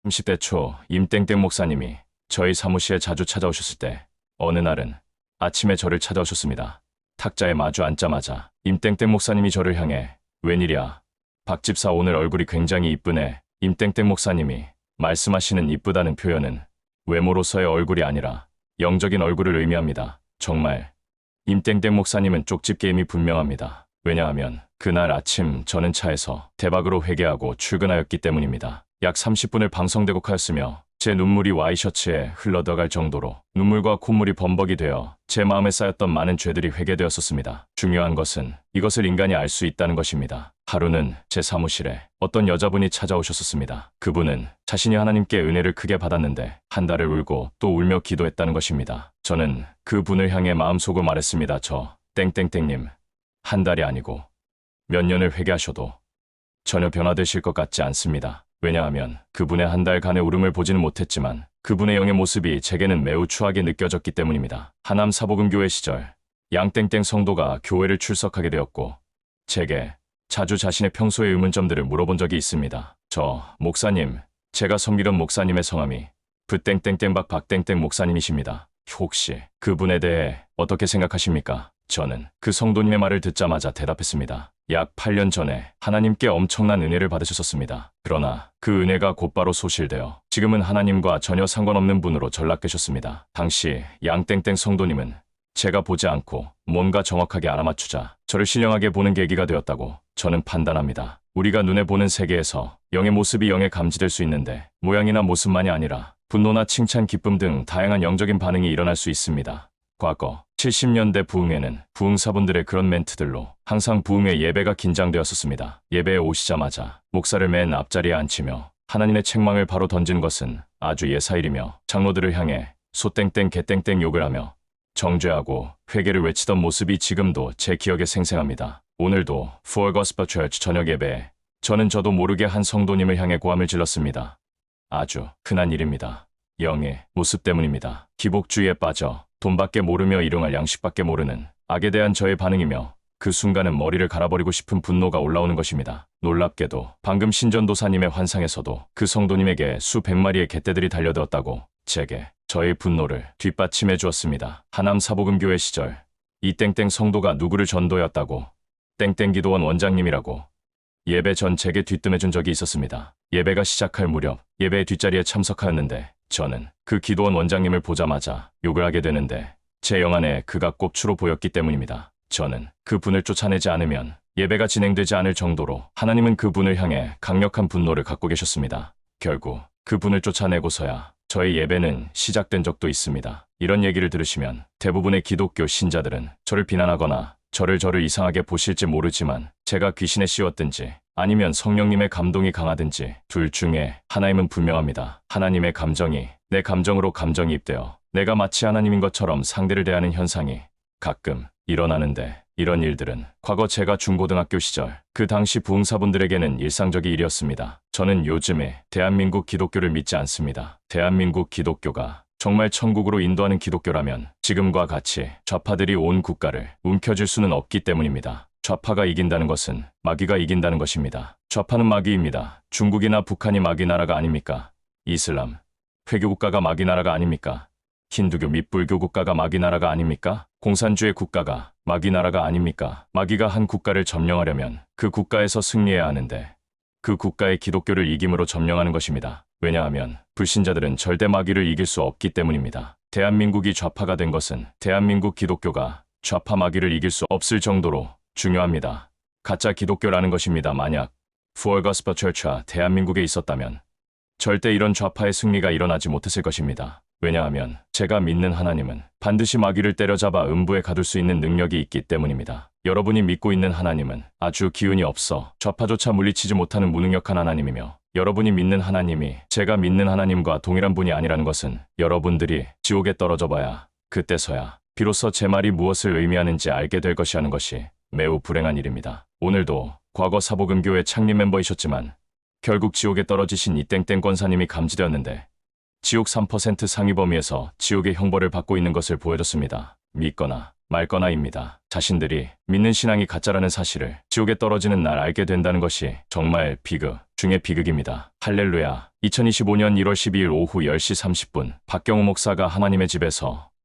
30대 초 임땡땡 목사님이 저희 사무실에 자주 찾아오셨을 때 어느 날은 아침에 저를 찾아오셨습니다. 탁자에 마주 앉자마자 임땡땡 목사님이 저를 향해 웬일이야? 박 집사 오늘 얼굴이 굉장히 이쁘네. 임땡땡 목사님이 말씀하시는 이쁘다는 표현은 외모로서의 얼굴이 아니라 영적인 얼굴을 의미합니다. 정말 임땡땡 목사님은 쪽집 게임이 분명합니다. 왜냐하면 그날 아침 저는 차에서 대박으로 회개하고 출근하였기 때문입니다. 약 30분을 방송대곡하였으며 제 눈물이 와이셔츠에 흘러들어갈 정도로 눈물과 콧물이 범벅이 되어 제 마음에 쌓였던 많은 죄들이 회개되었었습니다. 중요한 것은 이것을 인간이 알 수 있다는 것입니다. 하루는 제 사무실에 어떤 여자분이 찾아오셨었습니다. 그분은 자신이 하나님께 은혜를 크게 받았는데 한 달을 울고 또 울며 기도했다는 것입니다. 저는 그분을 향해 마음속으로 말했습니다. 저 땡땡땡님, 한 달이 아니고 몇 년을 회개하셔도 전혀 변화되실 것 같지 않습니다. 왜냐하면 그분의 한 달간의 울음을 보지는 못했지만 그분의 영의 모습이 제게는 매우 추하게 느껴졌기 때문입니다. 하남 사복음교회 시절 양땡땡 성도가 교회를 출석하게 되었고 제게 자주 자신의 평소의 의문점들을 물어본 적이 있습니다. 저 목사님, 제가 섬기던 목사님의 성함이 부땡땡땡박 박땡땡 목사님이십니다. 혹시 그분에 대해 어떻게 생각하십니까? 저는 그 성도님의 말을 듣자마자 대답했습니다. 약 8년 전에 하나님께 엄청난 은혜를 받으셨었습니다. 그러나 그 은혜가 곧바로 소실되어 지금은 하나님과 전혀 상관없는 분으로 전락되셨습니다. 당시 양땡땡 성도님은 제가 보지 않고 뭔가 정확하게 알아맞추자 저를 신령하게 보는 계기가 되었다고 저는 판단합니다. 우리가 눈에 보는 세계에서 영의 모습이 영에 감지될 수 있는데 모양이나 모습만이 아니라 분노나 칭찬, 기쁨 등 다양한 영적인 반응이 일어날 수 있습니다. 과거 70년대 부흥회는 부흥사분들의 그런 멘트들로 항상 부흥회 예배가 긴장되었었습니다. 예배에 오시자마자 목사를 맨 앞자리에 앉히며 하나님의 책망을 바로 던지는 것은 아주 예사일이며 장로들을 향해 소땡땡 개땡땡 욕을 하며 정죄하고 회개를 외치던 모습이 지금도 제 기억에 생생합니다. 오늘도 Full Gospel Church 저녁 예배에 저도 모르게 한 성도님을 향해 고함을 질렀습니다. 아주 흔한 일입니다. 영의 모습 때문입니다. 기복주의에 빠져 돈밖에 모르며 일용할 양식밖에 모르는 악에 대한 저의 반응이며 그 순간은 머리를 갈아버리고 싶은 분노가 올라오는 것입니다. 놀랍게도 방금 신전도사님의 환상에서도 그 성도님에게 수백 마리의 갯돼들이 달려들었다고 제게 저의 분노를 뒷받침해 주었습니다. 하남 사복음교회 시절 이 땡땡 성도가 누구를 전도했다고 땡땡 기도원 원장님이라고 예배 전 제게 뒤뜸해 준 적이 있었습니다. 예배가 시작할 무렵 예배의 뒷자리에 참석하였는데 저는 그 기도원 원장님을 보자마자 욕을 하게 되는데 제 영 안에 그가 꼽추로 보였기 때문입니다. 저는 그 분을 쫓아내지 않으면 예배가 진행되지 않을 정도로 하나님은 그 분을 향해 강력한 분노를 갖고 계셨습니다. 결국 그 분을 쫓아내고서야 저의 예배는 시작된 적도 있습니다. 이런 얘기를 들으시면 대부분의 기독교 신자들은 저를 비난하거나 저를 이상하게 보실지 모르지만 제가 귀신에 씌웠든지 아니면 성령님의 감동이 강하든지 둘 중에 하나임은 분명합니다. 하나님의 감정이 내 감정으로 감정이입되어 내가 마치 하나님인 것처럼 상대를 대하는 현상이 가끔 일어나는데 이런 일들은 과거 제가 중고등학교 시절 그 당시 부흥사분들에게는 일상적인 일이었습니다. 저는 요즘에 대한민국 기독교를 믿지 않습니다. 대한민국 기독교가 정말 천국으로 인도하는 기독교라면 지금과 같이 좌파들이 온 국가를 움켜쥘 수는 없기 때문입니다. 좌파가 이긴다는 것은 마귀가 이긴다는 것입니다. 좌파는 마귀입니다. 중국이나 북한이 마귀 나라가 아닙니까? 이슬람, 회교 국가가 마귀 나라가 아닙니까? 힌두교 및 불교 국가가 마귀 나라가 아닙니까? 공산주의 국가가 마귀 나라가 아닙니까? 마귀가 한 국가를 점령하려면 그 국가에서 승리해야 하는데 그 국가의 기독교를 이김으로 점령하는 것입니다. 왜냐하면 불신자들은 절대 마귀를 이길 수 없기 때문입니다. 대한민국이 좌파가 된 것은 대한민국 기독교가 좌파 마귀를 이길 수 없을 정도로 중요합니다. 가짜 기독교라는 것입니다. 만약 Full Gospel Church가 대한민국에 있었다면 절대 이런 좌파의 승리가 일어나지 못했을 것입니다. 왜냐하면 제가 믿는 하나님은 반드시 마귀를 때려잡아 음부에 가둘 수 있는 능력이 있기 때문입니다. 여러분이 믿고 있는 하나님은 아주 기운이 없어 좌파조차 물리치지 못하는 무능력한 하나님이며 여러분이 믿는 하나님이 제가 믿는 하나님과 동일한 분이 아니라는 것은 여러분들이 지옥에 떨어져 봐야 그때서야 비로소 제 말이 무엇을 의미하는지 알게 될 것이라는 것이 매우 불행한 일입니다. 오늘도 과거 사복음교회 창립 멤버이셨지만 결국 지옥에 떨어지신 이 땡땡 권사님이 감지되었는데 지옥 3% 상위 범위에서 지옥의 형벌을 받고 있는 것을 보여줬습니다. 믿거나 말거나입니다. 자신들이 믿는 신앙이 가짜라는 사실을 지옥에 떨어지는 날 알게 된다는 것이 정말 비극 중의 비극입니다. 할렐루야. 2025년 1월 12일 오후 10시 30분 박경호 목사가 하나님의 집에서